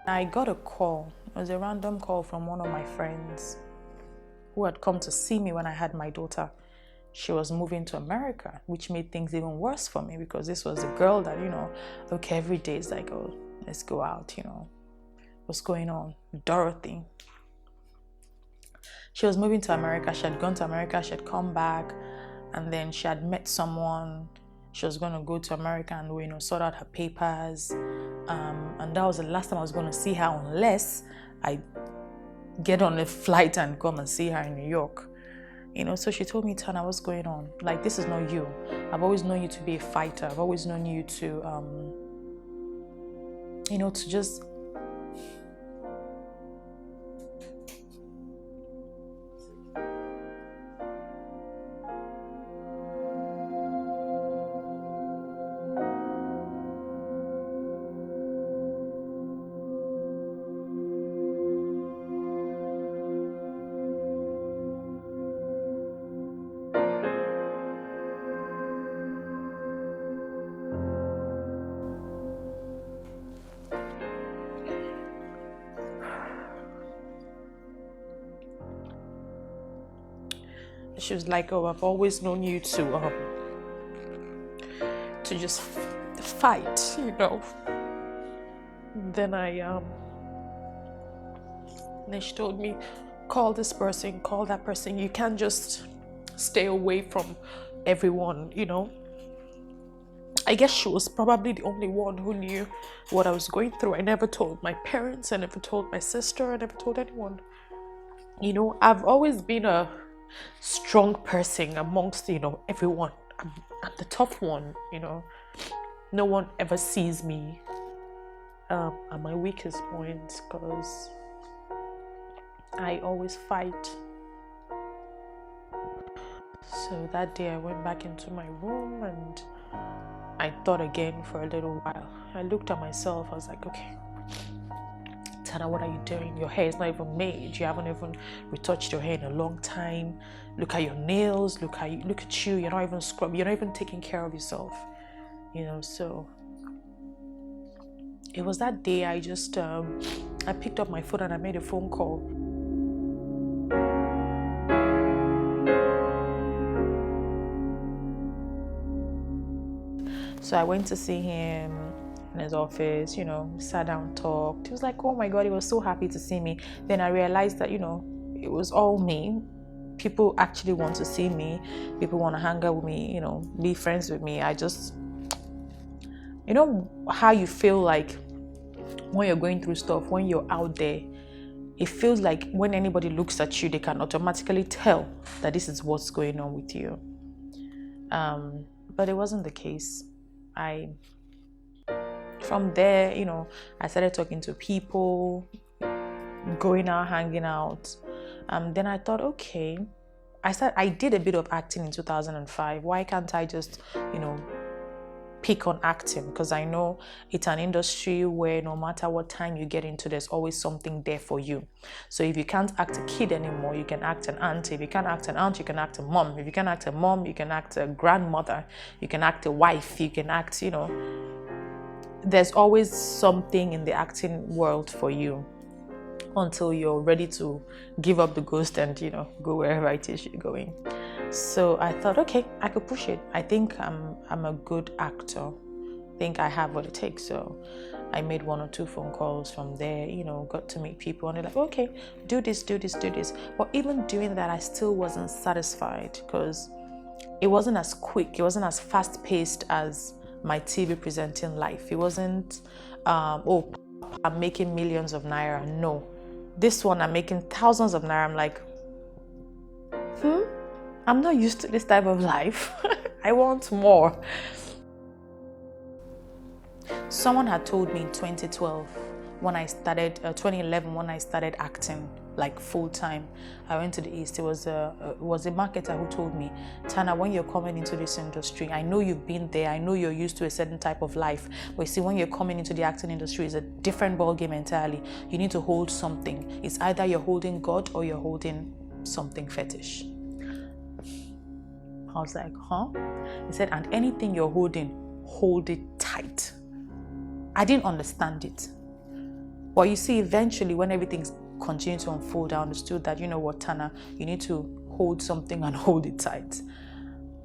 I got a call. It was a random call from one of my friends who had come to see me when I had my daughter. She was moving to America, which made things even worse for me because this was a girl that, okay, every day is like, oh, let's go out, what's going on? Dorothy. She was moving to America. She had gone to America. She had come back, and then she had met someone. She was going to go to America and sort out her papers. And that was the last time I was going to see her, unless I get on a flight and come and see her in New York. So she told me, Tana, what's going on? Like, this is not you. I've always known you to be a fighter. I've always known you to, to just she was like, oh, I've always known you to just fight, Then then she told me, call this person, call that person. You can't just stay away from everyone, I guess she was probably the only one who knew what I was going through. I never told my parents, I never told my sister, I never told anyone. I've always been a strong person amongst, everyone. I'm the tough one, No one ever sees me at my weakest points because I always fight. So that day I went back into my room and I thought again for a little while. I looked at myself, I was like, okay, Tana, what are you doing? Your hair is not even made. You haven't even retouched your hair in a long time. Look at your nails. Look at you. You're not even scrubbing. You're not even taking care of yourself. So it was that day I just I picked up my phone and I made a phone call. So I went to see him in his office, sat down, talked. He was like, oh my God, he was so happy to see me. Then I realized that, it was all me. People actually want to see me. People want to hang out with me, be friends with me. I just, how you feel like when you're going through stuff, when you're out there, it feels like when anybody looks at you, they can automatically tell that this is what's going on with you. But it wasn't the case. From there, I started talking to people, going out, hanging out. Then I thought, okay, I did a bit of acting in 2005. Why can't I just, pick on acting? Because I know it's an industry where no matter what time you get into, there's always something there for you. So if you can't act a kid anymore, you can act an auntie. If you can't act an aunt, you can act a mom. If you can't act a mom, you can act a grandmother. You can act a wife. You can act, there's always something in the acting world for you until you're ready to give up the ghost and, go wherever it is you're going. So I thought, okay, I could push it. I think I'm a good actor. I think I have what it takes. So I made 1 or 2 phone calls from there, got to meet people and they're like, okay, do this. But even doing that, I still wasn't satisfied because it wasn't as quick. It wasn't as fast paced as my TV presenting life. It wasn't, I'm making millions of naira. No. This one, I'm making thousands of naira. I'm like, I'm not used to this type of life. I want more. Someone had told me in 2012 when I started, 2011 when I started acting like full time. I went to the East. It was a marketer who told me, Tana, when you're coming into this industry, I know you've been there. I know you're used to a certain type of life. But you see, when you're coming into the acting industry, it's a different ballgame entirely. You need to hold something. It's either you're holding God or you're holding something fetish. I was like, huh? He said, and anything you're holding, hold it tight. I didn't understand it. But you see, eventually, when everything's continued to unfold, I understood that, you know what, Tana, you need to hold something and hold it tight.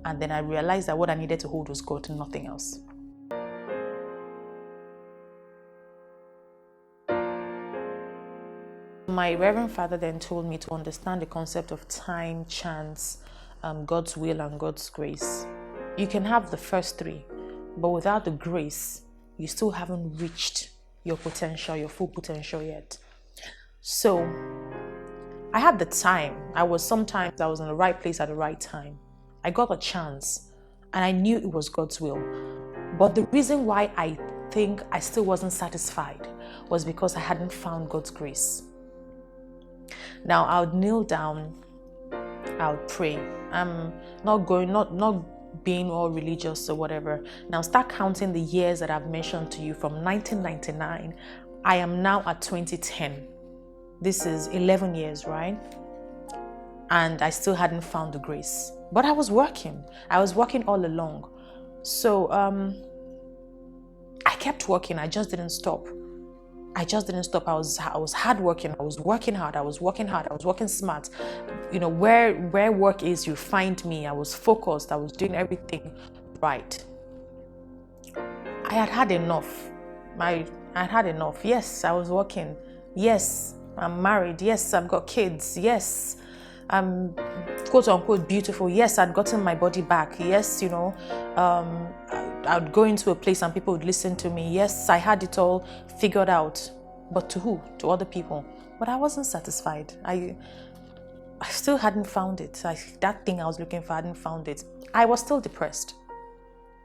And then I realized that what I needed to hold was God and nothing else. My Reverend Father then told me to understand the concept of time, chance, God's will, and God's grace. You can have the first three, but without the grace, you still haven't reached your potential, your full potential yet. So I had the time. I was in the right place at the right time. I got a chance and I knew it was God's will. But the reason why I think I still wasn't satisfied was because I hadn't found God's grace. Now I would kneel down, I would pray. I'm not being all religious or whatever. Now start counting the years that I've mentioned to you from 1999. I am now at 2010. This is 11 years, right? And I still hadn't found the grace. But I was working. I was working all along. So I kept working. I just didn't stop. I was hard working. I was working hard. I was working smart. You know, where work is, you find me. I was focused. I was doing everything right. I had enough. I had enough. Yes, I was working. Yes, I'm married. Yes, I've got kids. Yes, I'm quote unquote beautiful. Yes, I'd gotten my body back. Yes, you know, I would go into a place and people would listen to me. Yes, I had it all figured out. But to who? To other people. But I wasn't satisfied. I still hadn't found it. That thing I was looking for, I hadn't found it. I was still depressed.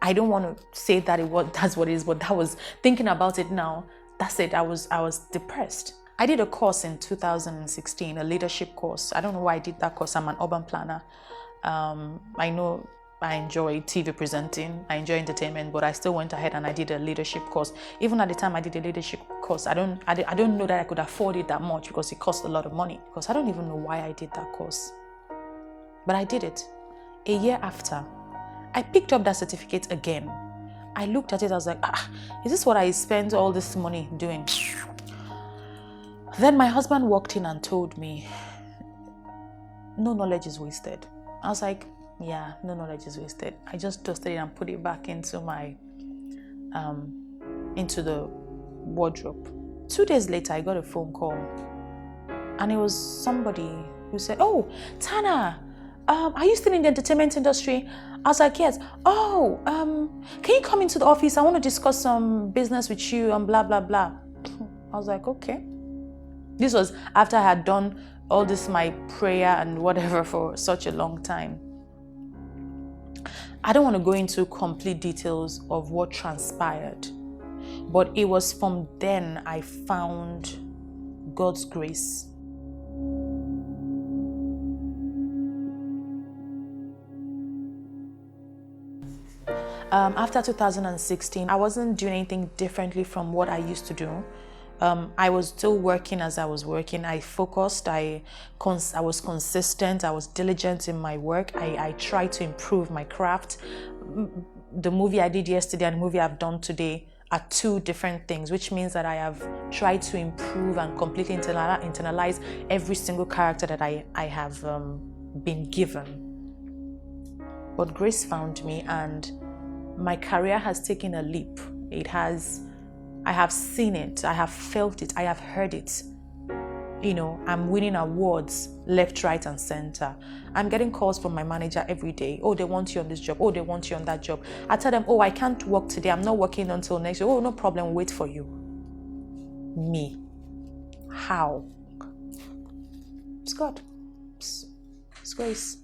I don't want to say that that's what it is, but that was thinking about it now. That's it. I was depressed. I did a course in 2016, a leadership course. I don't know why I did that course. I'm an urban planner. I know I enjoy TV presenting, I enjoy entertainment, but I still went ahead and I did a leadership course. Even at the time I did a leadership course, I don't know that I could afford it that much because it cost a lot of money. Because I don't even know why I did that course. But I did it. A year after, I picked up that certificate again. I looked at it, I was like, is this what I spent all this money doing? Then my husband walked in and told me, no knowledge is wasted. I was like, yeah, no knowledge is wasted. I just dusted it and put it back into my, into the wardrobe. 2 days later, I got a phone call. And it was somebody who said, oh, Tana, are you still in the entertainment industry? I was like, yes. Oh, can you come into the office? I want to discuss some business with you and blah, blah, blah. I was like, okay. This was after I had done all this, my prayer and whatever for such a long time. I don't want to go into complete details of what transpired, but it was from then I found God's grace. After 2016, I wasn't doing anything differently from what I used to do. I was still working as I was working. I focused, I was consistent, I was diligent in my work. I tried to improve my craft. The movie I did yesterday and the movie I've done today are two different things, which means that I have tried to improve and completely internalize every single character that I have been given. But grace found me and my career has taken a leap. I have seen it, I have felt it, I have heard it. You know, I'm winning awards left, right, and center. I'm getting calls from my manager every day. Oh, they want you on this job. Oh, they want you on that job. I tell them, oh, I can't work today. I'm not working until next year. Oh, no problem. Wait for you. Me. How? It's God. It's grace.